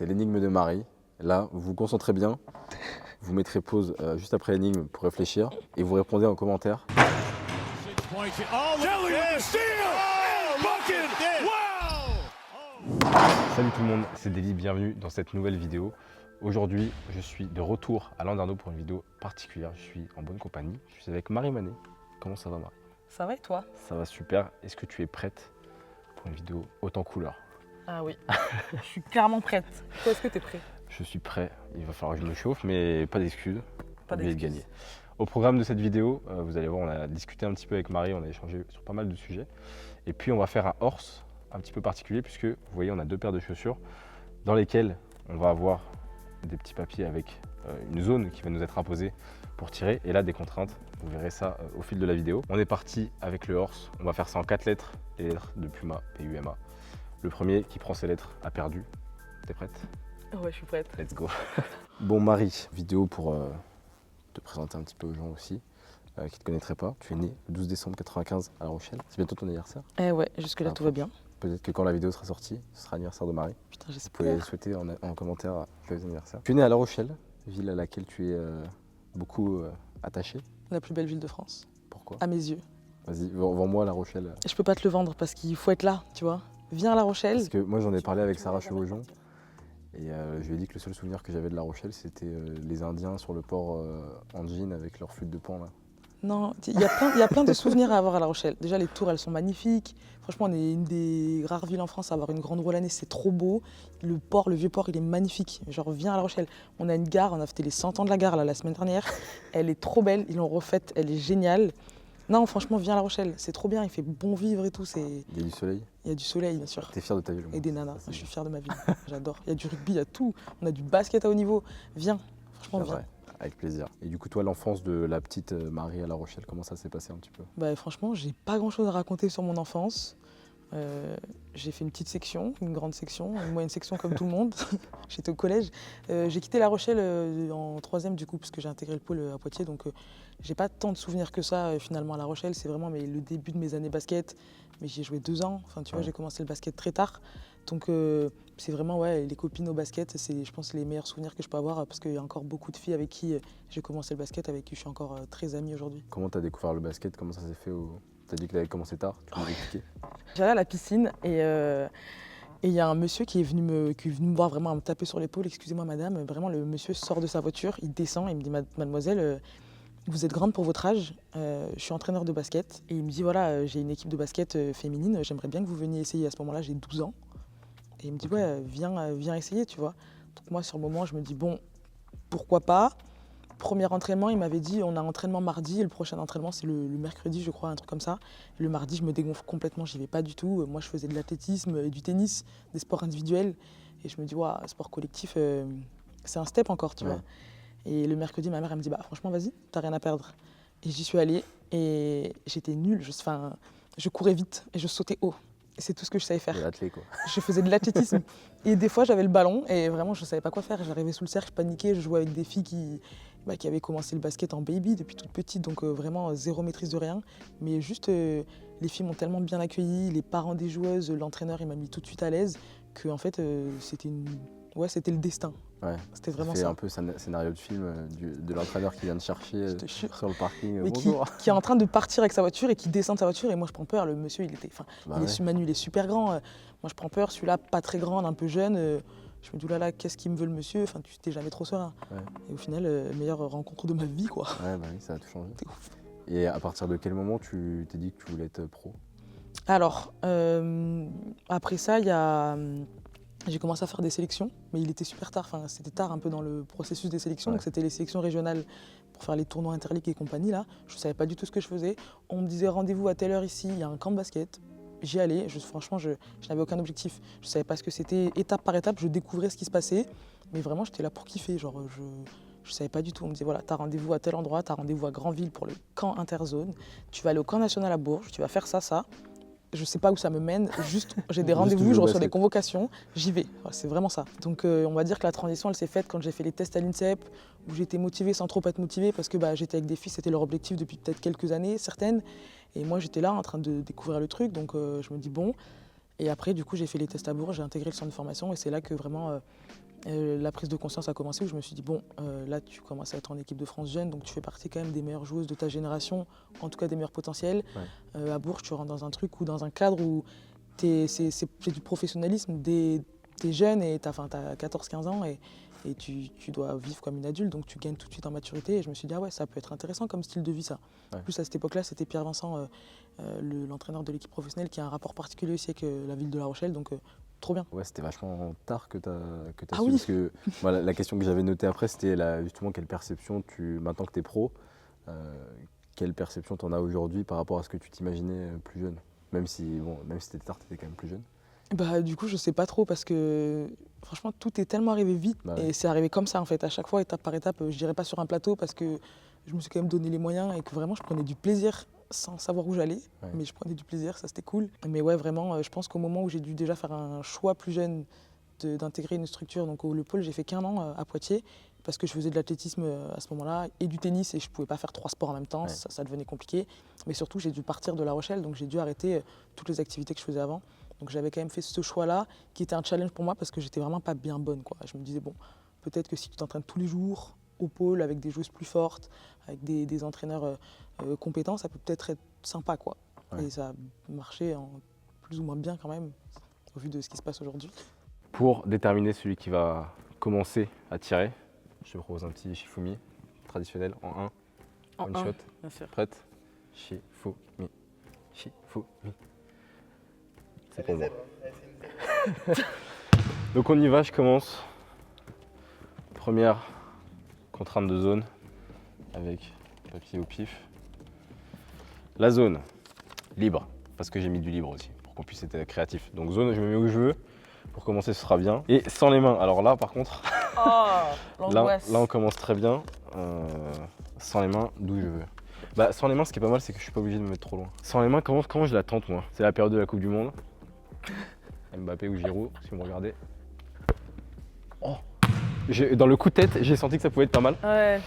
C'est l'énigme de Marie. Là, vous vous concentrez bien. Vous mettrez pause juste après l'énigme pour réfléchir et vous répondez en commentaire. Salut tout le monde, c'est Deli, bienvenue dans cette nouvelle vidéo. Aujourd'hui, je suis de retour à Landerneau pour une vidéo particulière. Je suis en bonne compagnie. Je suis avec Marie Manet. Comment ça va, Marie? Ça va et toi? Ça va super. Est-ce que tu es prête pour une vidéo haute en couleurs? Ah oui, je suis clairement prête. Toi, est-ce que tu es prêt? Je suis prêt. Il va falloir que je me chauffe, mais pas d'excuses. Pas Obligé de d'excuses. gagner. Au programme de cette vidéo, vous allez voir, on a discuté un petit peu avec Marie, on a échangé sur pas mal de sujets. Et puis on va faire un horse un petit peu particulier puisque vous voyez, on a deux paires de chaussures dans lesquelles on va avoir des petits papiers avec une zone qui va nous être imposée pour tirer. Et là, des contraintes. Vous verrez ça au fil de la vidéo. On est parti avec le horse. On va faire ça en 4 lettres, les lettres de Puma, P-U-M-A. Le premier qui prend ces lettres a perdu. T'es prête? Ouais, je suis prête. Let's go. Bon Marie, vidéo pour te présenter un petit peu aux gens aussi qui ne te connaîtraient pas. Tu es née le 12 décembre 95 à La Rochelle. C'est bientôt ton anniversaire. Eh ouais, jusque-là, tout va bien. Peut-être que quand la vidéo sera sortie, ce sera l'anniversaire de Marie. Putain, Vous pouvez j'espère. souhaiter en commentaire joyeux anniversaire. Tu es née à La Rochelle, ville à laquelle tu es beaucoup attaché. La plus belle ville de France, Pourquoi? à mes yeux. Vas-y, vends-moi La Rochelle. Et je peux pas te le vendre parce qu'il faut être là, tu vois. Viens à La Rochelle. Parce que moi j'en ai parlé avec Sarah Chevaujon. Et je lui ai dit que le seul souvenir que j'avais de La Rochelle, c'était les Indiens sur le port en jean avec leur flûte de pan là. Non, il y a plein de souvenirs à avoir à La Rochelle. Déjà, les tours, elles sont magnifiques. Franchement, on est une des rares villes en France à avoir une grande roue l'année, c'est trop beau. Le port, le vieux port, il est magnifique. Genre, viens à La Rochelle. On a une gare, on a fêté les 100 ans de la gare là, la semaine dernière. Elle est trop belle, ils l'ont refaite, elle est géniale. Non, franchement, viens à La Rochelle, c'est trop bien, il fait bon vivre et tout. Il y a du soleil. Il y a du soleil, bien sûr. T'es fier de ta ville? Et des nanas, Ça, c'est je suis bien. fière de ma ville, j'adore. Il y a du rugby, il y a tout. On a du basket à haut niveau. Viens, franchement, C'est viens. vrai, avec plaisir. Et du coup, toi, l'enfance de la petite Marie à La Rochelle, comment ça s'est passé un petit peu? Bah, franchement, j'ai pas grand chose à raconter sur mon enfance. J'ai fait une petite section, une grande section, une moyenne section comme tout le monde. J'étais au collège. J'ai quitté La Rochelle en 3e du coup, parce que j'ai intégré le pôle à Poitiers. Donc j'ai pas tant de souvenirs que ça finalement à La Rochelle. C'est vraiment le début de mes années basket. Mais j'y ai joué 2 ans. Enfin, tu vois, Ouais. j'ai commencé le basket très tard. Donc c'est vraiment ouais, les copines au basket, c'est je pense les meilleurs souvenirs que je peux avoir parce qu'il y a encore beaucoup de filles avec qui j'ai commencé le basket, avec qui je suis encore très amie aujourd'hui. Comment t'as découvert le basket? Comment ça s'est fait T'as dit que t'avais commencé tard, tu peux m'expliquer? J'allais à la piscine et il y a un monsieur qui est venu me voir vraiment à me taper sur l'épaule. Excusez-moi madame, vraiment le monsieur sort de sa voiture, il descend et il me dit mademoiselle, vous êtes grande pour votre âge, je suis entraîneur de basket. Et il me dit voilà, j'ai une équipe de basket féminine, j'aimerais bien que vous veniez essayer. À ce moment-là, j'ai 12 ans. Et il me dit ouais, viens essayer, tu vois. Donc moi sur le moment, je me dis bon, pourquoi pas. Premier entraînement, il m'avait dit on a entraînement mardi et le prochain entraînement c'est le mercredi, je crois, un truc comme ça. Et le mardi, je me dégonfle complètement, j'y vais pas du tout. Moi, je faisais de l'athlétisme et du tennis, des sports individuels. Et je me dis, waouh, sport collectif, c'est un step encore, tu Ouais. vois. Et le mercredi, ma mère, elle me dit, bah franchement, vas-y, t'as rien à perdre. Et j'y suis allée et j'étais nulle. Je courais vite et je sautais haut. Et c'est tout ce que je savais faire. Et l'athlète quoi. Je faisais de l'athlétisme. Et des fois, j'avais le ballon et vraiment, je ne savais pas quoi faire. J'arrivais sous le cercle, je paniquais. Je jouais avec des filles qui avaient commencé le basket en baby depuis toute petite. Donc vraiment, zéro maîtrise de rien. Mais juste, les filles m'ont tellement bien accueillie. Les parents des joueuses, l'entraîneur, il m'a mis tout de suite à l'aise. Que en fait, c'était le destin. Ouais. C'était vraiment C'est ça. un peu scénario de film de l'entraîneur qui vient te chercher Je te jure. sur le parking. Mais Bonjour. qui est en train de partir avec sa voiture et qui descend de sa voiture. Et moi, je prends peur. Le monsieur, Bah il ouais. est, Manu, il est super grand. Moi, je prends peur. Celui-là, pas très grand, un peu jeune. Je me dis, oh là là, qu'est-ce qu'il me veut le monsieur? Enfin, tu t'es jamais trop serein. Ouais. Et au final, meilleure rencontre de ma vie, quoi. Ouais, bah oui, ça a tout changé. C'était ouf. Et à partir de quel moment tu t'es dit que tu voulais être pro? Alors, après ça, j'ai commencé à faire des sélections, mais il était super tard. Enfin, c'était tard un peu dans le processus des sélections. Ouais. Donc, c'était les sélections régionales pour faire les tournois interligues et compagnie. Là, je savais pas du tout ce que je faisais. On me disait rendez-vous à telle heure ici. Il y a un camp de basket. J'y allais. Franchement, je n'avais aucun objectif. Je savais pas ce que c'était. Étape par étape, je découvrais ce qui se passait. Mais vraiment, j'étais là pour kiffer. Genre, je savais pas du tout. On me disait voilà, t'as rendez-vous à tel endroit, t'as rendez-vous à Granville pour le camp interzone. Tu vas aller au camp national à Bourges. Tu vas faire ça, ça. Je sais pas où ça me mène, juste j'ai des Juste rendez-vous, jouer je au reçois des basket. convocations, j'y vais. Voilà, c'est vraiment ça. Donc on va dire que la transition elle s'est faite quand j'ai fait les tests à l'INSEP, où j'étais motivée sans trop être motivée parce que j'étais avec des filles, c'était leur objectif depuis peut-être quelques années, certaines. Et moi j'étais là en train de découvrir le truc, donc je me dis bon. Et après du coup j'ai fait les tests à Bourges, j'ai intégré le centre de formation et c'est là que vraiment La prise de conscience a commencé où je me suis dit, bon, là tu commences à être en équipe de France jeune, donc tu fais partie quand même des meilleures joueuses de ta génération, en tout cas des meilleurs potentiels. À Bourges, tu rentres dans un truc ou dans un cadre où c'est du professionnalisme. T'es jeune et t'as 14-15 ans et tu dois vivre comme une adulte, donc tu gagnes tout de suite en maturité. Et je me suis dit, ah ouais, ça peut être intéressant comme style de vie ça. En plus, à cette époque-là, c'était Pierre Vincent, l'entraîneur de l'équipe professionnelle, qui a un rapport particulier aussi avec la ville de La Rochelle, donc trop bien. Ouais, c'était vachement tard que tu as Ah su, oui. parce que voilà, la question que j'avais notée après, c'était justement quelle perception, maintenant que tu es pro, quelle perception tu en as aujourd'hui par rapport à ce que tu t'imaginais plus jeune. Même si c'était tard, tu étais quand même plus jeune. Bah, du coup, je sais pas trop parce que franchement, tout est tellement arrivé vite et c'est arrivé comme ça en fait, à chaque fois, étape par étape. Je dirais pas sur un plateau parce que je me suis quand même donné les moyens et que vraiment je prenais du plaisir sans savoir où j'allais, mais je prenais du plaisir, ça c'était cool. Mais ouais, vraiment, je pense qu'au moment où j'ai dû déjà faire un choix plus jeune d'intégrer une structure, donc au Le Pôle, j'ai fait qu'un an à Poitiers parce que je faisais de l'athlétisme à ce moment-là et du tennis et je pouvais pas faire 3 sports en même temps, ça devenait compliqué. Mais surtout, j'ai dû partir de La Rochelle, donc j'ai dû arrêter toutes les activités que je faisais avant. Donc j'avais quand même fait ce choix-là qui était un challenge pour moi parce que j'étais vraiment pas bien bonne, quoi. Je me disais, bon, peut-être que si tu t'entraînes tous les jours au pôle avec des joueuses plus fortes, avec des entraîneurs compétents, ça peut peut-être être sympa, quoi. Et ça a marché plus ou moins bien quand même, au vu de ce qui se passe aujourd'hui. Pour déterminer celui qui va commencer à tirer, je te propose un petit Shifumi traditionnel en 1. One shot. Bien sûr. Prête? Shifumi. Shifumi. C'est pour moi. Donc on y va, je commence. Première contrainte de zone avec papier au pif. La zone, libre, parce que j'ai mis du libre aussi, pour qu'on puisse être créatif. Donc zone, je me mets où je veux. Pour commencer, ce sera bien. Et sans les mains. Alors là, par contre, là on commence très bien. Sans les mains, d'où je veux. Bah, sans les mains, ce qui est pas mal, c'est que je suis pas obligé de me mettre trop loin. Sans les mains, comment je la tente, moi? C'est la période de la Coupe du Monde. Mbappé ou Giroud, si vous me regardez. Oh, dans le coup de tête, j'ai senti que ça pouvait être pas mal. Ouais.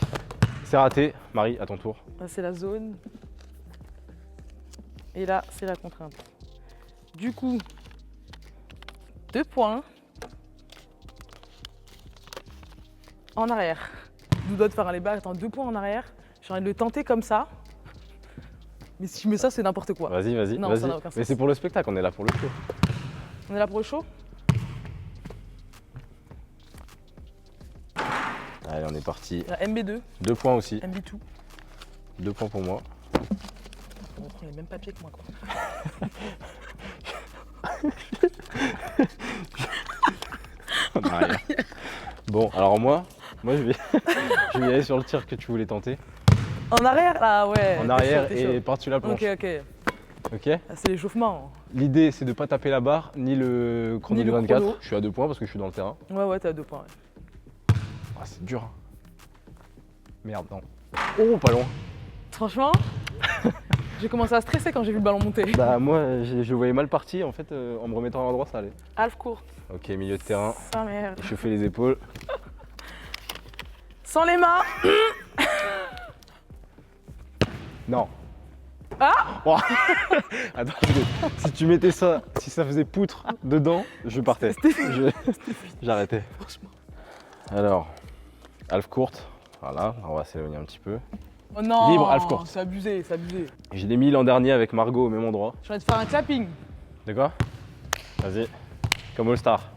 C'est raté. Marie, à ton tour. Là, c'est la zone. Et là, c'est la contrainte. Du coup, 2 points. En arrière. Je dois te faire un layback. Attends, 2 points en arrière. J'ai envie de le tenter comme ça. Mais si je mets ça, c'est n'importe quoi. Vas-y. Non, ça n'a aucun sens. Mais c'est pour le spectacle, on est là pour le show. On est là pour le show? Allez, on est parti. La MB2. 2 points aussi. MB2. 2 points pour moi. On prend les mêmes papiers que moi, quoi. En arrière. Bon, alors moi je vais y aller sur le tir que tu voulais tenter. En arrière? Ah ouais. En arrière t'es chaud. et par-dessus la planche. Ok. Ok. Ah, c'est l'échauffement. L'idée, c'est de ne pas taper la barre, ni le chrono Ni du le 24. chrono. Je suis à 2 points parce que je suis dans le terrain. Ouais, t'es à 2 points. Ouais. Ah, c'est dur. Merde, non. Oh, pas loin. Franchement, j'ai commencé à stresser quand j'ai vu le ballon monter. Bah, moi, je voyais mal parti. En fait, en me remettant à droite, ça allait. Half court. Ok, milieu de terrain. Sa merde. Chauffer les épaules. Sans les mains. Non. Ah Oh. Attends, si tu mettais ça, si ça faisait poutre dedans, je partais. J'arrêtais. Franchement. Alors, half courte. Voilà, on va s'éloigner un petit peu. Oh non. Libre, half court. C'est abusé. Je l'ai mis l'an dernier avec Margot au même endroit. J'ai envie de faire un clapping. De quoi? Vas-y. Comme All Star.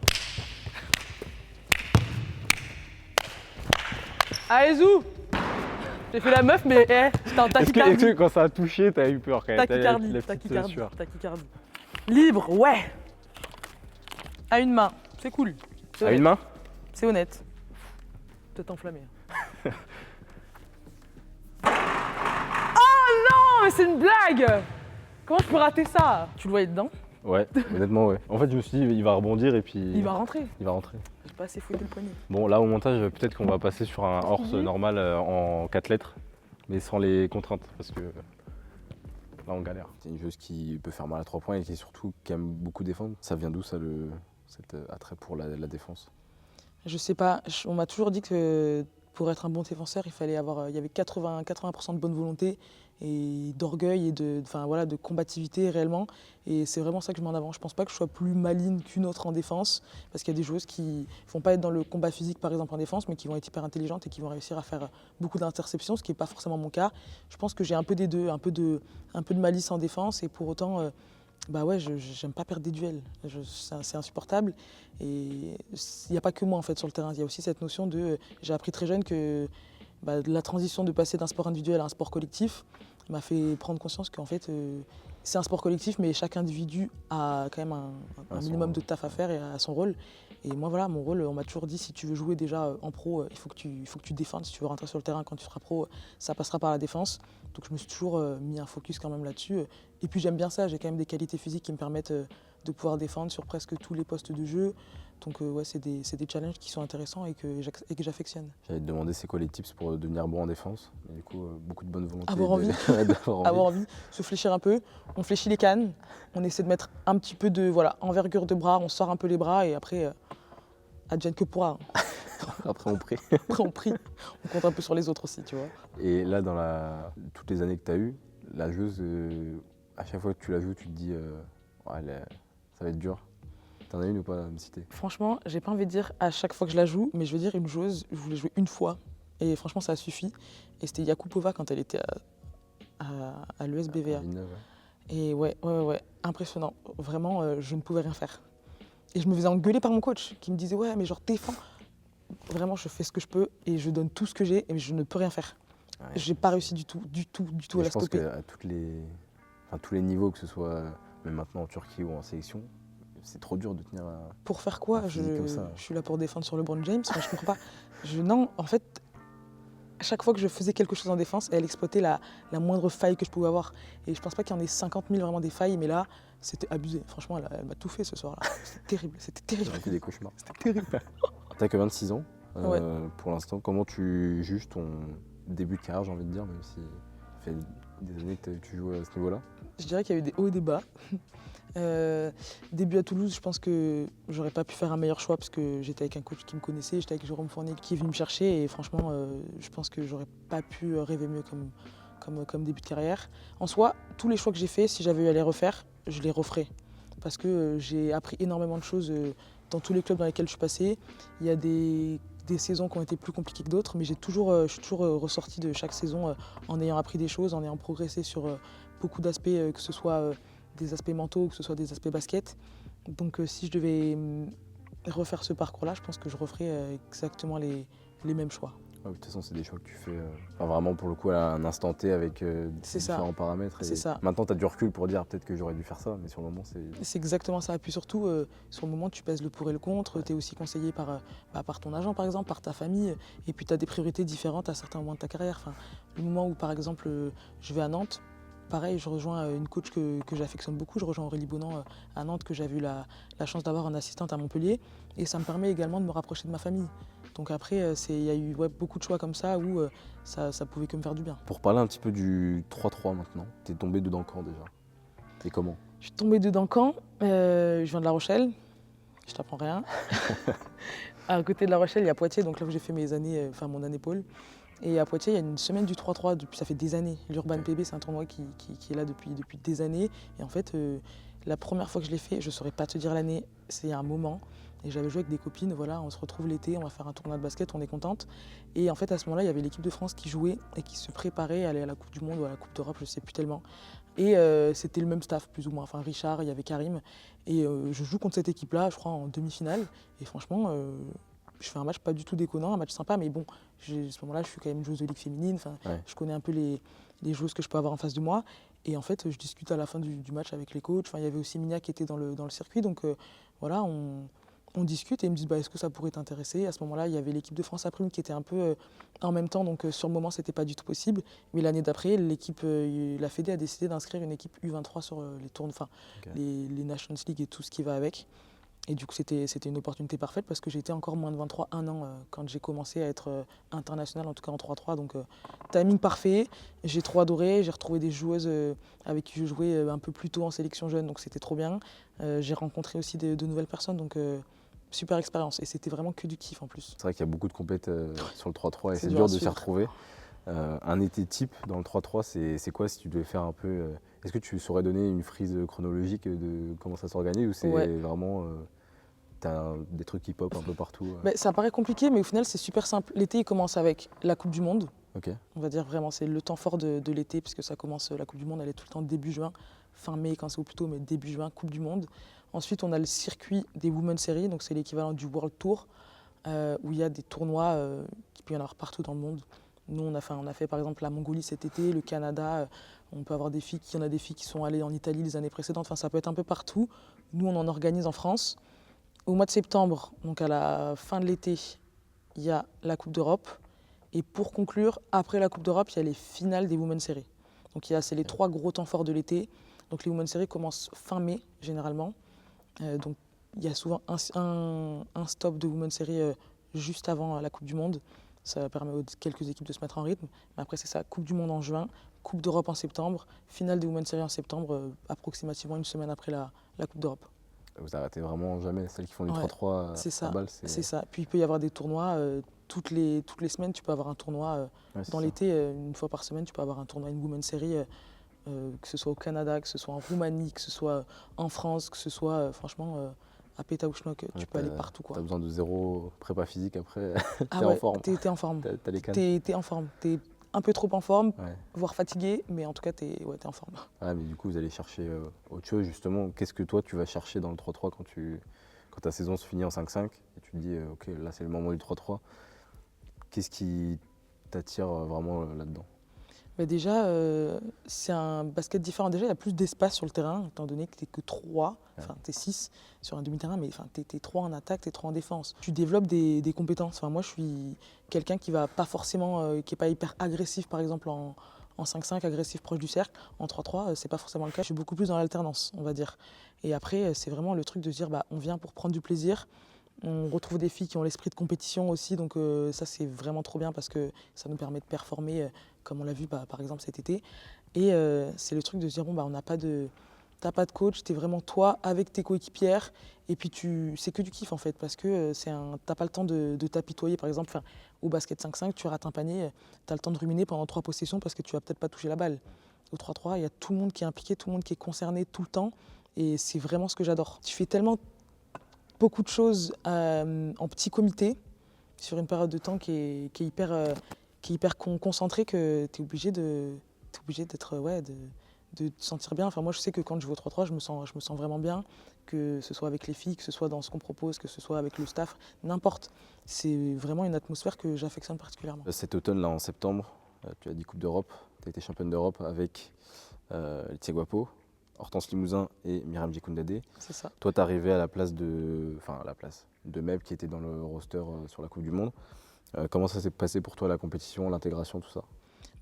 Allez, zou. J'ai fait la meuf, mais j'étais en tachycardie. Est-ce que quand ça a touché, t'as eu peur quand même? Tachycardie. Libre, ouais. À une main, c'est cool. À une main? C'est honnête. Peut-être enflammé. Oh non, mais c'est une blague. Comment je peux rater ça? Tu le voyais dedans? Ouais, honnêtement ouais. En fait je me suis dit il va rebondir et puis... Il va rentrer. J'ai pas assez fouetté le poignet. Bon là au montage peut-être qu'on va passer sur un horse normal en 4 lettres, mais sans les contraintes parce que là on galère. C'est une joueuse qui peut faire mal à 3 points et qui surtout qui aime beaucoup défendre. Ça vient d'où ça cet attrait pour la défense? Je sais pas, on m'a toujours dit que pour être un bon défenseur, il y avait 80% de bonne volonté et d'orgueil et de combativité réellement. Et c'est vraiment ça que je mets en avant. Je pense pas que je sois plus maligne qu'une autre en défense, parce qu'il y a des joueuses qui vont pas être dans le combat physique par exemple en défense, mais qui vont être hyper intelligentes et qui vont réussir à faire beaucoup d'interceptions, ce qui n'est pas forcément mon cas. Je pense que j'ai un peu des deux, un peu de malice en défense, et pour autant, j'aime pas perdre des duels. C'est insupportable. Et il n'y a pas que moi en fait sur le terrain. Il y a aussi cette notion de, j'ai appris très jeune que la transition de passer d'un sport individuel à un sport collectif m'a fait prendre conscience qu'en fait c'est un sport collectif, mais chaque individu a quand même un minimum de taf à faire et a son rôle. Et moi voilà, mon rôle, on m'a toujours dit, si tu veux jouer déjà en pro, il faut que tu défendes. Si tu veux rentrer sur le terrain quand tu seras pro, ça passera par la défense. Donc je me suis toujours mis un focus quand même là-dessus. Et puis j'aime bien ça, j'ai quand même des qualités physiques qui me permettent de pouvoir défendre sur presque tous les postes de jeu. Donc c'est des challenges qui sont intéressants et que j'affectionne. J'allais te demander c'est quoi les tips pour devenir bon en défense. Mais du coup, beaucoup de bonne volonté. Avoir envie. Avoir envie, se fléchir un peu. On fléchit les cannes, on essaie de mettre un petit peu de envergure de bras, on sort un peu les bras et après, advienne que pourra. Après on prie. Après on prie, on compte un peu sur les autres aussi, tu vois. Et là, dans toutes les années que tu as eues, la joueuse, à chaque fois que tu la joues, tu te dis ça va être dur. T'en as une ou pas à me citer? Franchement, j'ai pas envie de dire à chaque fois que je la joue, mais je veux dire une joueuse, je voulais jouer une fois et franchement ça a suffi. Et c'était Yakupova quand elle était à l'ESBVA. Et ouais, impressionnant. Vraiment, je ne pouvais rien faire. Et je me faisais engueuler par mon coach qui me disait ouais mais genre défends. Vraiment je fais ce que je peux et je donne tout ce que j'ai et je ne peux rien faire. Ouais. J'ai pas réussi du tout à la stopper. Je pense qu'à tous les niveaux, que ce soit même maintenant en Turquie ou en sélection, c'est trop dur de tenir pour faire quoi? Je suis là pour défendre sur LeBron James, enfin, je comprends pas. Non, en fait, à chaque fois que je faisais quelque chose en défense, elle exploitait la moindre faille que je pouvais avoir. Et je pense pas qu'il y en ait 50 000 vraiment des failles, mais là, c'était abusé. Franchement, elle m'a tout fait ce soir-là. C'était terrible, c'était terrible. J'ai fait des cauchemars. C'était terrible. T'as que 26 ans ouais. Pour l'instant. Comment tu juges ton début de carrière, j'ai envie de dire, même si ça fait des années que tu joues à ce niveau-là? Je dirais qu'il y a eu des hauts et des bas. Début à Toulouse, je pense que j'aurais pas pu faire un meilleur choix parce que j'étais avec un coach qui me connaissait, j'étais avec Jérôme Fournier qui est venu me chercher et franchement, je pense que j'aurais pas pu rêver mieux comme début de carrière. En soi, tous les choix que j'ai faits, si j'avais eu à les refaire, je les referais parce que j'ai appris énormément de choses dans tous les clubs dans lesquels je suis passée. Il y a des saisons qui ont été plus compliquées que d'autres, mais je suis toujours ressortie de chaque saison en ayant appris des choses, en ayant progressé sur beaucoup d'aspects, que ce soit des aspects mentaux ou que ce soit des aspects basket. Donc si je devais refaire ce parcours-là, je pense que je referais exactement les mêmes choix. Ouais, de toute façon, c'est des choix que tu fais vraiment pour le coup à un instant T avec différents paramètres. C'est ça. Maintenant, tu as du recul pour dire peut-être que j'aurais dû faire ça, mais sur le moment, c'est... C'est exactement ça. Et puis surtout, sur le moment, tu pèses le pour et le contre. Tu es aussi conseillé par ton agent, par exemple, par ta famille. Et puis tu as des priorités différentes à certains moments de ta carrière. Enfin, le moment où, par exemple, je vais à Nantes, pareil, je rejoins une coach que j'affectionne beaucoup. Je rejoins Aurélie Bonan à Nantes, que j'avais eu la chance d'avoir en assistante à Montpellier. Et ça me permet également de me rapprocher de ma famille. Donc après, il y a eu beaucoup de choix comme ça où ça pouvait que me faire du bien. Pour parler un petit peu du 3-3 maintenant, t'es tombé dedans quand déjà? Et comment? Je suis tombée dedans quand je viens de La Rochelle, je t'apprends rien. À côté de La Rochelle, il y a Poitiers, donc là où j'ai fait mon année pôle. Et à Poitiers, il y a une semaine du 3-3, ça fait des années. L'Urban PB, c'est un tournoi qui est là depuis des années. Et en fait, la première fois que je l'ai fait, je ne saurais pas te dire l'année, c'est il y a un moment. Et j'avais joué avec des copines, voilà, on se retrouve l'été, on va faire un tournoi de basket, on est contente. Et en fait, à ce moment-là, il y avait l'équipe de France qui jouait et qui se préparait à aller à la Coupe du Monde ou à la Coupe d'Europe, je ne sais plus tellement. Et c'était le même staff, plus ou moins. Enfin, Richard, il y avait Karim. Et je joue contre cette équipe-là, je crois, en demi-finale. Et franchement, je fais un match pas du tout déconnant, un match sympa, mais bon, à ce moment-là, je suis quand même joueuse de ligue féminine. Enfin, ouais. Je connais un peu les joueuses que je peux avoir en face de moi. Et en fait, je discute à la fin du match avec les coachs. Enfin, il y avait aussi Minia qui était dans le circuit. Donc voilà, on discute et ils me disent est-ce que ça pourrait t'intéresser? À ce moment-là, il y avait l'équipe de France après qui était un peu en même temps, donc sur le moment, c'était pas du tout possible. Mais l'année d'après, la Fédé a décidé d'inscrire une équipe U23 sur les tournois, enfin les Nations League et tout ce qui va avec. Et du coup, c'était une opportunité parfaite parce que j'étais encore moins de 23, un an quand j'ai commencé à être internationale, en tout cas en 3-3. Donc, timing parfait. J'ai trop adoré. J'ai retrouvé des joueuses avec qui je jouais un peu plus tôt en sélection jeune, donc c'était trop bien. J'ai rencontré aussi de nouvelles personnes, donc super expérience. Et c'était vraiment que du kiff en plus. C'est vrai qu'il y a beaucoup de compètes sur le 3-3 et c'est dur de s'y retrouver. Un été type dans le 3-3, c'est quoi si tu devais faire un peu. Est-ce que tu saurais donner une frise chronologique de comment ça s'organise ou c'est Ouais. vraiment. T'as des trucs qui pop un peu partout Ça paraît compliqué, mais au final, c'est super simple. L'été, il commence avec la Coupe du Monde. Ok. On va dire vraiment, c'est le temps fort de l'été, puisque ça commence, la Coupe du Monde, elle est tout le temps début juin, fin mai quand c'est au plus tôt, mais début juin, Coupe du Monde. Ensuite, on a le circuit des Women's Series, donc c'est l'équivalent du World Tour, où il y a des tournois qui peut y en avoir partout dans le monde. Nous, on a fait par exemple la Mongolie cet été, le Canada. On peut avoir des filles, il y en a des filles qui sont allées en Italie les années précédentes. Enfin, ça peut être un peu partout. Nous, on en organise en France. Au mois de septembre, donc à la fin de l'été, il y a la Coupe d'Europe. Et pour conclure, après la Coupe d'Europe, il y a les finales des Women's Series. Donc c'est les 3 gros temps forts de l'été. Donc les Women's Series commencent fin mai, généralement. Donc il y a souvent un stop de Women's Series juste avant la Coupe du Monde. Ça permet aux quelques équipes de se mettre en rythme. Mais après, c'est ça, Coupe du Monde en juin, Coupe d'Europe en septembre, finale des Women's Series en septembre, approximativement une semaine après la Coupe d'Europe. Vous arrêtez vraiment jamais celles qui font du Ouais, 3-3 c'est ça, à balle. c'est ça. Puis il peut y avoir des tournois, toutes les semaines, tu peux avoir un tournoi. Ouais, c'est Dans ça. l'été, une fois par semaine, tu peux avoir un tournoi, une Women's Series, que ce soit au Canada, que ce soit en Roumanie, que ce soit en France, que ce soit franchement à Pétaouchnok, Ouais, tu peux aller partout, quoi. T'as besoin de 0 prépa physique après. Ah T'es en ouais, forme. t'es en forme. T'as les cannes. T'es en forme. T'es un peu trop en forme, Ouais. voire fatigué, mais en tout cas, t'es en forme. Ouais, mais du coup, vous allez chercher autre chose justement. Qu'est-ce que toi tu vas chercher dans le 3-3 quand ta saison se finit en 5-5 et tu te dis ok, là c'est le moment du 3-3. Qu'est-ce qui t'attire vraiment là-dedans? Déjà, c'est un basket différent. Déjà, il y a plus d'espace sur le terrain, étant donné que t'es que 3, enfin t'es 6 sur un demi-terrain, mais t'es 3 en attaque, t'es 3 en défense. Tu développes des compétences. Moi, je suis quelqu'un qui va pas forcément, qui est pas hyper agressif, par exemple en 5-5, agressif proche du cercle. En 3-3, c'est pas forcément le cas. Je suis beaucoup plus dans l'alternance, on va dire. Et après, c'est vraiment le truc de se dire, on vient pour prendre du plaisir. On retrouve des filles qui ont l'esprit de compétition aussi, donc ça c'est vraiment trop bien parce que ça nous permet de performer, comme on l'a vu par exemple cet été. Et c'est le truc de se dire, on n'a pas de... T'as pas de coach, t'es vraiment toi avec tes coéquipières et puis c'est que du kiff en fait parce que t'as pas le temps de t'apitoyer par exemple. Au basket 5-5, tu rates un panier, t'as le temps de ruminer pendant 3 possessions parce que tu vas peut-être pas toucher la balle. Au 3-3, il y a tout le monde qui est impliqué, tout le monde qui est concerné tout le temps et c'est vraiment ce que j'adore. Tu fais tellement beaucoup de choses en petit comité sur une période de temps qui est hyper concentrée que tu es obligé d'être de te sentir bien. Moi je sais que quand je vais au 3-3, je me sens vraiment bien, que ce soit avec les filles, que ce soit dans ce qu'on propose, que ce soit avec le staff, n'importe. C'est vraiment une atmosphère que j'affectionne particulièrement. Cet automne là en septembre, tu as dit Coupe d'Europe, tu as été championne d'Europe avec Laetitia Guapo, Hortense Limousin et Myriam Djekoundadé. C'est ça. Toi, tu es arrivé à la place de Meb qui était dans le roster sur la Coupe du Monde. Comment ça s'est passé pour toi la compétition, l'intégration, tout ça?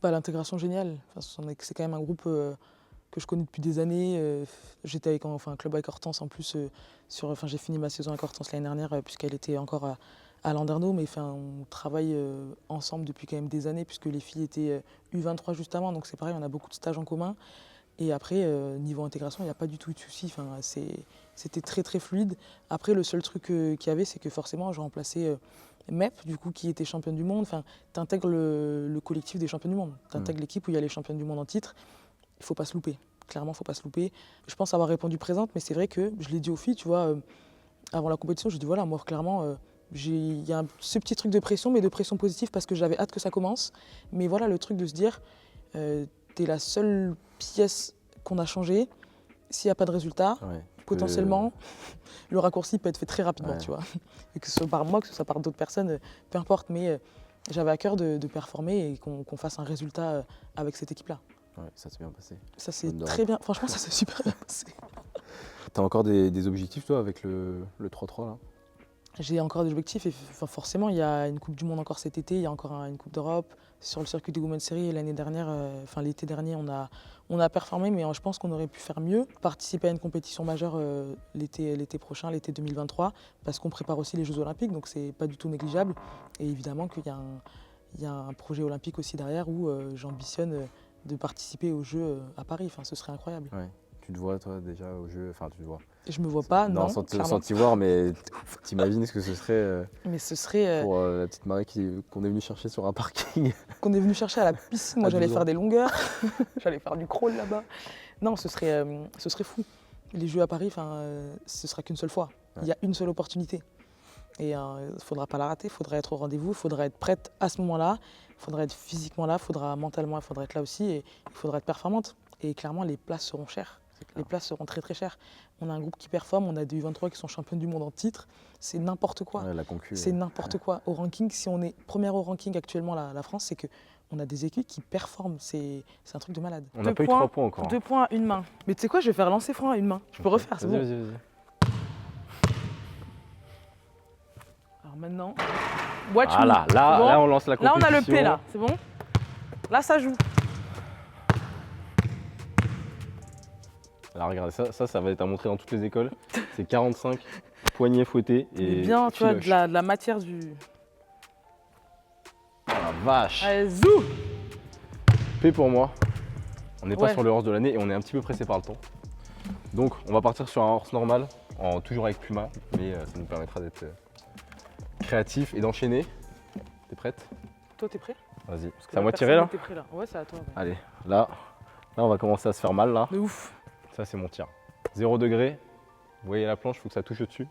L'intégration géniale. C'est quand même un groupe que je connais depuis des années. J'étais avec un club avec Hortense en plus. J'ai fini ma saison avec Hortense l'année dernière puisqu'elle était encore à Landerneau. Mais on travaille ensemble depuis quand même des années puisque les filles étaient U23 juste avant. Donc c'est pareil, on a beaucoup de stages en commun. Et après, niveau intégration, il n'y a pas du tout eu de soucis. C'était très très fluide. Après, le seul truc qu'il y avait, c'est que forcément, je remplaçais MEP, du coup, qui était championne du monde. Tu intègres le collectif des championnes du monde. Tu intègres l'équipe où il y a les championnes du monde en titre. Il ne faut pas se louper. Clairement, il ne faut pas se louper. Je pense avoir répondu présente, mais c'est vrai que je l'ai dit aux filles, tu vois, avant la compétition, je dis voilà, moi, clairement, il y a ce petit truc de pression, mais de pression positive parce que j'avais hâte que ça commence. Mais voilà, le truc de se dire, t'es la seule pièce qu'on a changée. S'il n'y a pas de résultat, potentiellement, le raccourci peut être fait très rapidement, tu vois. Et que ce soit par moi, que ce soit par d'autres personnes, peu importe. Mais j'avais à cœur de performer et qu'on fasse un résultat avec cette équipe-là. Ouais, ça s'est bien passé. Ça s'est très bien, franchement, ça s'est super bien passé. T'as encore des objectifs, toi, avec le 3-3 là? J'ai encore des objectifs et forcément il y a une Coupe du Monde encore cet été, il y a encore une Coupe d'Europe. Sur le circuit des Women's Series l'année dernière, l'été dernier, on a performé, mais je pense qu'on aurait pu faire mieux. Participer à une compétition majeure l'été prochain, l'été 2023, parce qu'on prépare aussi les Jeux Olympiques, donc c'est pas du tout négligeable. Et évidemment qu'il y a un projet olympique aussi derrière où j'ambitionne de participer aux Jeux à Paris. Ce serait incroyable. Ouais. tu te vois toi déjà au jeu, enfin tu te vois. Je me vois pas, non, sans clairement. t'y voir, mais t'imagines ce que ce serait Mais ce serait pour la petite Marie qu'on est venu chercher sur un parking. qu'on est venu chercher à la piscine. Moi, À j'allais 12 ans. faire des longueurs, j'allais faire du crawl là-bas. Non, ce serait fou. Les Jeux à Paris, ce sera qu'une seule fois. Il y a une seule opportunité. Et il ne faudra pas la rater, il faudra être au rendez-vous, il faudra être prête à ce moment-là, il faudra être physiquement là, il faudra mentalement, il faudra être là aussi et il faudra être performante. Et clairement, les places seront chères. Les places seront très très chères. On a un groupe qui performe, on a des U23 qui sont championnes du monde en titre. C'est n'importe quoi. Ouais, la concu. C'est n'importe quoi. Au ranking, si on est première au ranking actuellement, la France, c'est qu'on a des équipes qui performent. C'est un truc de malade. On n'a pas eu 3 points encore. 2 points à une main. Mais tu sais quoi, je vais faire lancer franc à une main. Je peux refaire, c'est bon. Vas-y. Alors maintenant, Voilà, là on lance la là, compétition. on a le P là, c'est bon. Là, ça joue. Là, regardez, ça va être à montrer dans toutes les écoles. C'est 45, poignet fouetté et bien, tu vois, de filoche. la matière du. Oh la vache. Allez, zou. P pour moi. On n'est pas Ouais. sur le horse de l'année et on est un petit peu pressé par le temps. Donc, on va partir sur un horse normal, toujours avec Puma, mais ça nous permettra d'être créatif et d'enchaîner. T'es prête? Toi, t'es prêt? Vas-y. Parce que C'est à moi de personne tirer là? n'était prêt, là. Ouais, c'est à toi. Ouais. Allez, là, on va commencer à se faire mal là. De ouf. Ça, c'est mon tir. 0 degré. Vous voyez la planche, il faut que ça touche au-dessus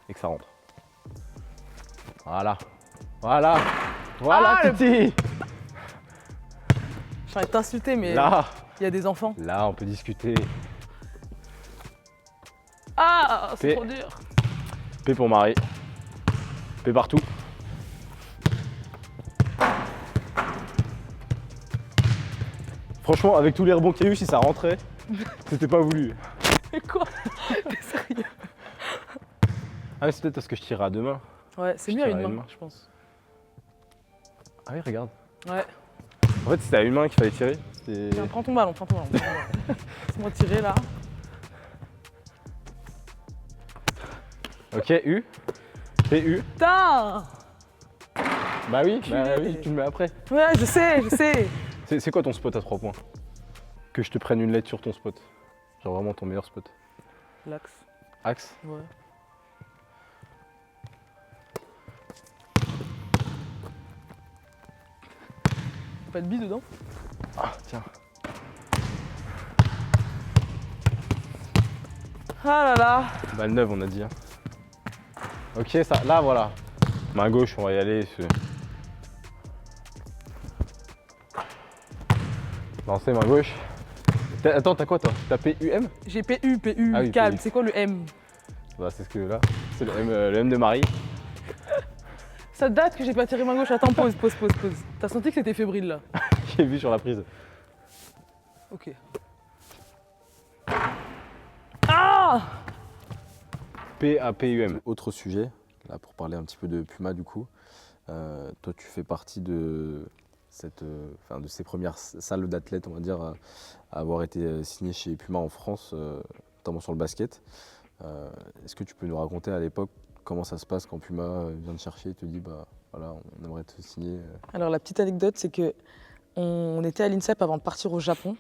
et que ça rentre. Voilà. Voilà. Voilà, Ah, Titi. J'ai envie de t'insulter, mais Là, il y a des enfants. là, on peut discuter. Ah, c'est P. trop dur. P pour Marie. P partout. Franchement, avec tous les rebonds qu'il y a eu, si ça rentrait, c'était pas voulu. Mais quoi? T'es sérieux? Ah, mais c'est peut-être parce que je tirais à deux mains. Ouais, c'est Je mieux à tire une à main, une main. je pense. Ah oui, regarde. Ouais. En fait, c'était à une main qu'il fallait tirer. Tiens, prends ton ballon, prends ton ballon. Laisse-moi tirer là. Ok, U. P, U. Putain! Bah oui, Enculé. tu le mets après. Ouais, je sais. C'est quoi ton spot à 3 points? Que je te prenne une lettre sur ton spot. Genre vraiment ton meilleur spot. L'axe. Axe. Ouais. Pas de bille dedans? Ah, tiens. Ah là là. Balle neuve, on a dit. Hein. Ok, ça, là, voilà. Main gauche, on va y aller. Lancer, main gauche. Attends, t'as quoi, toi? T'as PUM? J'ai PU, Ah oui, calme. PU. C'est quoi le M? Bah, c'est ce que là. C'est le M de Marie. Ça date que j'ai pas tiré main gauche. Attends, pause. T'as senti que c'était fébrile là? J'ai vu sur la prise. Ok. Ah! PAPUM. Autre sujet, là pour parler un petit peu de Puma du coup. Toi tu fais partie de de ces premières salles d'athlètes, on va dire, à avoir été signé chez Puma en France, notamment sur le basket. Est-ce que tu peux nous raconter à l'époque comment ça se passe quand Puma vient te chercher et te dit bah voilà, on aimerait te signer Alors la petite anecdote, c'est que on était à l'INSEP avant de partir au Japon.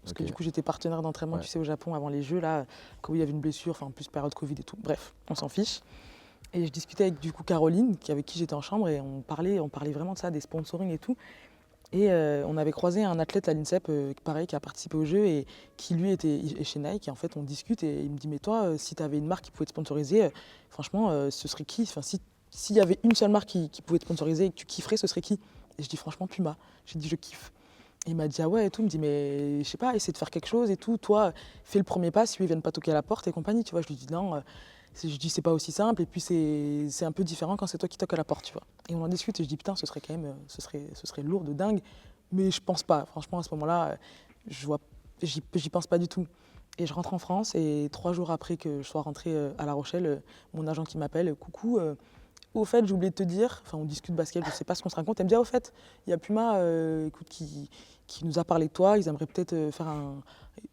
Parce que Ok. du coup, j'étais partenaire d'entraînement, Ouais. tu sais, au Japon avant les Jeux, là, quand il y avait une blessure, enfin, en plus période Covid et tout. Bref, on s'en fiche. Et je discutais avec, du coup, Caroline, avec qui j'étais en chambre, et on parlait vraiment de ça, des sponsoring et tout. Et on avait croisé un athlète à l'INSEP, pareil, qui a participé au jeu et qui, lui, était chez Nike. Et en fait, on discute et il me dit, mais toi, si tu avais une marque qui pouvait te sponsoriser, franchement, ce serait qui? Enfin, s'il y avait une seule marque qui pouvait te sponsoriser et que tu kifferais, ce serait qui? Et je dis, franchement, Puma. J'ai dit, je kiffe. Et il m'a dit, ah ouais, et tout. Il me dit, mais je sais pas, essaie de faire quelque chose et tout. Toi, fais le premier pas si ils viennent pas toquer à la porte et compagnie, tu vois. Je lui dis, non, je dis, c'est pas aussi simple. Et puis, c'est un peu différent quand c'est toi qui toques à la porte, tu vois. Et on en discute et je dis, putain, ce serait quand même, ce serait lourd de dingue. Mais je pense pas. Franchement, à ce moment-là, j'y pense pas du tout. Et je rentre en France et 3 jours après que je sois rentrée à La Rochelle, mon agent qui m'appelle, coucou. Au fait, j'ai oublié de te dire, enfin on discute basket, je sais pas ce qu'on se raconte. Elle me dit, ah, au fait, il y a Puma écoute, qui nous a parlé de toi, ils aimeraient peut-être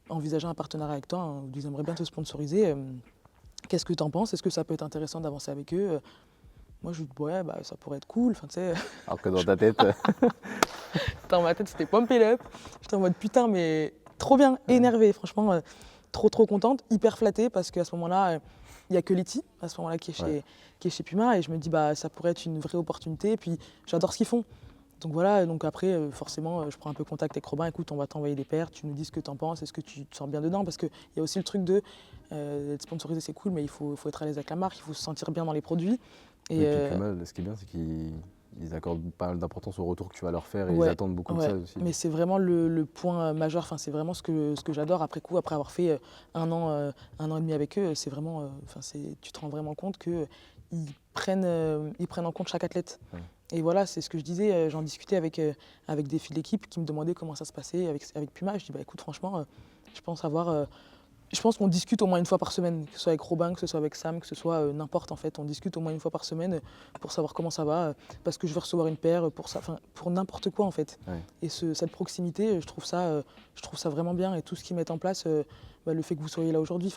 envisager un partenariat avec toi, hein, ils aimeraient bien te sponsoriser. Qu'est-ce que tu en penses? Est-ce que ça peut être intéressant d'avancer avec eux? Moi, je lui dis, ouais, bah, ça pourrait être cool. Enfin, tu sais, Alors que dans ta tête. dans ma tête, c'était pump it up. J'étais en mode, putain, mais trop bien, énervé, franchement. trop contente, hyper flattée parce qu'à ce moment-là, il n'y a que Letty à ce moment-là qui est chez Puma et je me dis bah ça pourrait être une vraie opportunité et puis j'adore ce qu'ils font. Donc voilà, donc après forcément je prends un peu contact avec Robin, écoute on va t'envoyer des paires, tu nous dis ce que tu en penses, est-ce que tu te sens bien dedans parce qu'il y a aussi le truc de être sponsorisé c'est cool mais il faut être à l'aise avec la marque, il faut se sentir bien dans les produits. Et puis Puma, ce qui est bien c'est qu'ils accordent pas mal d'importance au retour que tu vas leur faire et ils attendent beaucoup de ça aussi. Mais c'est vraiment le point majeur, enfin, c'est vraiment ce que j'adore après coup, après avoir fait un an et demi avec eux, c'est vraiment, tu te rends vraiment compte qu'ils prennent en compte chaque athlète. Ouais. Et voilà, c'est ce que je disais, j'en discutais avec des filles de l'équipe qui me demandaient comment ça se passait avec Puma. Je dis bah écoute franchement, je pense qu'on discute au moins une fois par semaine, que ce soit avec Robin, que ce soit avec Sam, que ce soit n'importe en fait. On discute au moins une fois par semaine pour savoir comment ça va, parce que je veux recevoir une paire, pour n'importe quoi en fait. Ouais. Et cette proximité, je trouve ça vraiment bien. Et tout ce qu'ils mettent en place, le fait que vous soyez là aujourd'hui,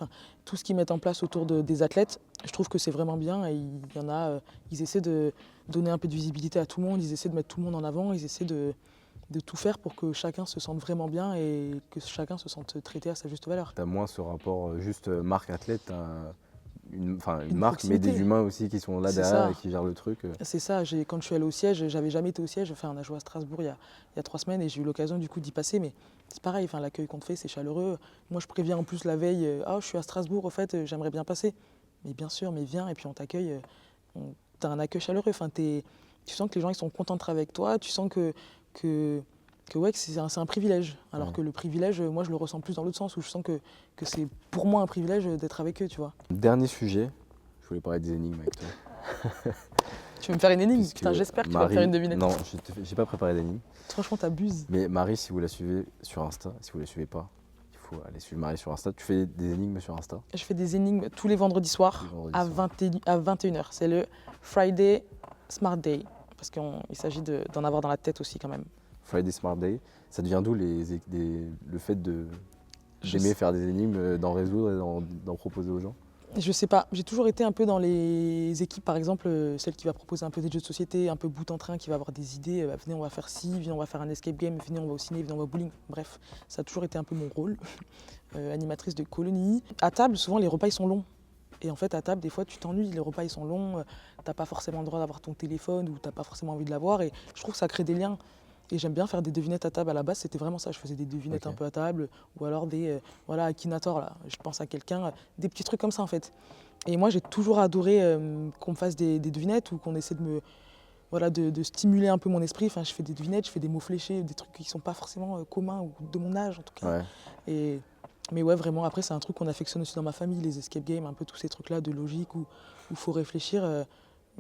tout ce qu'ils mettent en place autour des athlètes, je trouve que c'est vraiment bien. Et il y en a, ils essaient de donner un peu de visibilité à tout le monde, ils essaient de mettre tout le monde en avant, ils essaient de tout faire pour que chacun se sente vraiment bien et que chacun se sente traité à sa juste valeur. Tu as moins ce rapport juste marque-athlète, tu as une marque mais des humains aussi qui sont là derrière et qui gèrent le truc. C'est ça, quand je suis allée au siège, j'avais jamais été au siège, on a joué à Strasbourg il y a 3 semaines et j'ai eu l'occasion du coup d'y passer, mais c'est pareil, l'accueil qu'on te fait c'est chaleureux. Moi je préviens en plus la veille, je suis à Strasbourg au fait, j'aimerais bien passer. Mais bien sûr, mais viens et puis on t'accueille, t'as un accueil chaleureux, tu sens que les gens ils sont contents de travailler avec toi, tu sens que c'est un privilège. Alors que le privilège, moi je le ressens plus dans l'autre sens où je sens que c'est pour moi un privilège d'être avec eux, tu vois. Dernier sujet, je voulais parler des énigmes avec toi. Tu veux me faire une énigme? Putain, j'espère que tu vas me faire une devinette. Non, j'ai pas préparé d'énigme. Franchement, t'abuses. Mais Marie, si vous la suivez sur Insta, si vous la suivez pas, il faut aller suivre Marie sur Insta. Tu fais des énigmes sur Insta? Je fais des énigmes tous les vendredis soirs à 21h. C'est le Friday Smart Day. Parce qu'il s'agit d'en avoir dans la tête aussi quand même. Friday Smart Day, ça devient d'où le fait d'aimer faire des énigmes, d'en résoudre et d'en proposer aux gens? Je sais pas, j'ai toujours été un peu dans les équipes, par exemple, celle qui va proposer un peu des jeux de société, un peu bout en train, qui va avoir des idées, venez on va faire ci, venez on va faire un escape game, venez on va au ciné, venez on va au bowling, bref, ça a toujours été un peu mon rôle, animatrice de colonie. À table, souvent les repas ils sont longs. Et en fait, à table, des fois, tu t'ennuies, les repas ils sont longs, t'as pas forcément le droit d'avoir ton téléphone ou t'as pas forcément envie de l'avoir. Et je trouve que ça crée des liens. Et j'aime bien faire des devinettes à table. À la base, c'était vraiment ça. Je faisais des devinettes un peu à table ou alors des Akinator, là, je pense à quelqu'un, des petits trucs comme ça en fait. Et moi, j'ai toujours adoré qu'on me fasse des devinettes ou qu'on essaie de stimuler un peu mon esprit. Enfin, je fais des devinettes, je fais des mots fléchés, des trucs qui sont pas forcément communs ou de mon âge en tout cas. Ouais. Mais ouais, vraiment, après, c'est un truc qu'on affectionne aussi dans ma famille, les escape games, un peu tous ces trucs-là de logique où il faut réfléchir.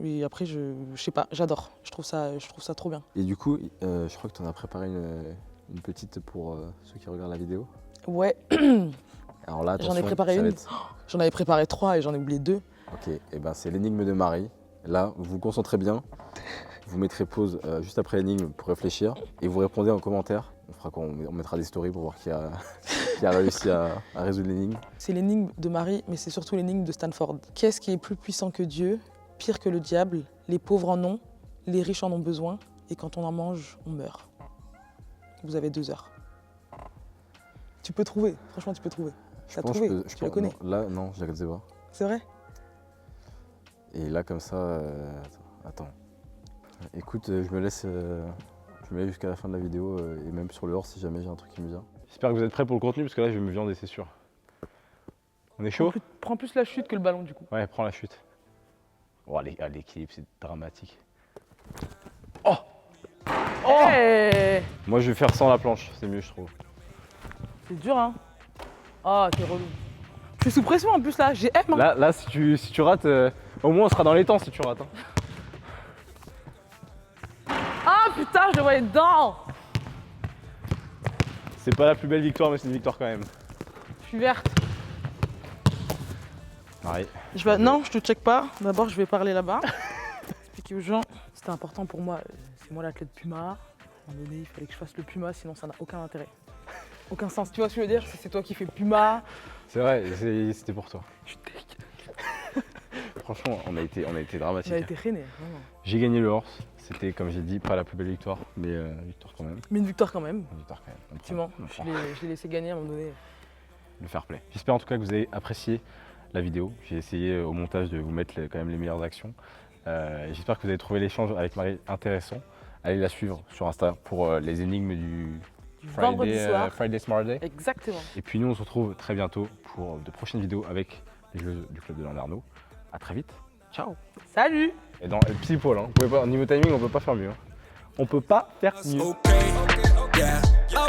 Et après, je sais pas, j'adore. Je trouve ça trop bien. Et du coup, je crois que tu en as préparé une petite pour ceux qui regardent la vidéo. Ouais. Alors là, j'en ai préparé une. J'en avais préparé 3 et j'en ai oublié 2. Ok, et ben c'est l'énigme de Marie. Là, vous vous concentrez bien. Vous mettrez pause juste après l'énigme pour réfléchir et vous répondez en commentaire. On fera quoi? On mettra des stories pour voir qui a réussi à résoudre l'énigme. C'est l'énigme de Marie, mais c'est surtout l'énigme de Stanford. Qu'est-ce qui est plus puissant que Dieu, pire que le diable? Les pauvres en ont, les riches en ont besoin, et quand on en mange, on meurt. Vous avez 2 heures. Tu peux trouver, franchement tu peux trouver. Tu la connais? Non, là, non, je la connaissais pas. C'est vrai? Et là, comme ça, attends. Écoute, je me laisse jusqu'à la fin de la vidéo et même sur le hors si jamais j'ai un truc qui me vient. J'espère que vous êtes prêts pour le contenu parce que là, je vais me viander, c'est sûr. On est chaud? Prends plus la chute que le ballon du coup. Ouais, prends la chute. Oh, l'équilibre, c'est dramatique. Oh! Oh! Hey! Moi, je vais faire sans la planche, c'est mieux, je trouve. C'est dur, hein? Ah, t'es relou. Je suis sous pression en plus là, j'ai M. Hein. Là, si tu rates, au moins on sera dans les temps si tu rates. Hein. Ah putain, je le voyais dedans! C'est pas la plus belle victoire, mais c'est une victoire quand même. Je suis verte. Pareil. Non, je te check pas. D'abord, je vais parler là-bas. Expliquer aux gens. C'était important pour moi. C'est moi l'athlète Puma. À un moment donné, il fallait que je fasse le Puma, sinon ça n'a aucun intérêt. Aucun sens. Tu vois ce que je veux dire? C'est toi qui fais Puma. C'est vrai, c'était pour toi. Je suis dégueulasse. Franchement, on a été dramatique. On a été rené, vraiment. J'ai gagné le horse. C'était, comme j'ai dit, pas la plus belle victoire, mais victoire quand même. Mais une victoire quand même. Une victoire quand même. Effectivement, je l'ai laissé gagner à un moment donné. le fair play. J'espère en tout cas que vous avez apprécié la vidéo. J'ai essayé au montage de vous mettre quand même les meilleures actions. J'espère que vous avez trouvé l'échange avec Marie intéressant. Allez la suivre sur Insta pour les énigmes du Vendredi soir. Friday Smart Day. Exactement. Et puis nous, on se retrouve très bientôt pour de prochaines vidéos avec les jeux du club de Landerneau. À très vite. Ciao. Salut! Et dans pile poil, hein. Vous pouvez pas, niveau timing, on peut pas faire mieux. Hein. On peut pas faire mieux. Okay, yeah.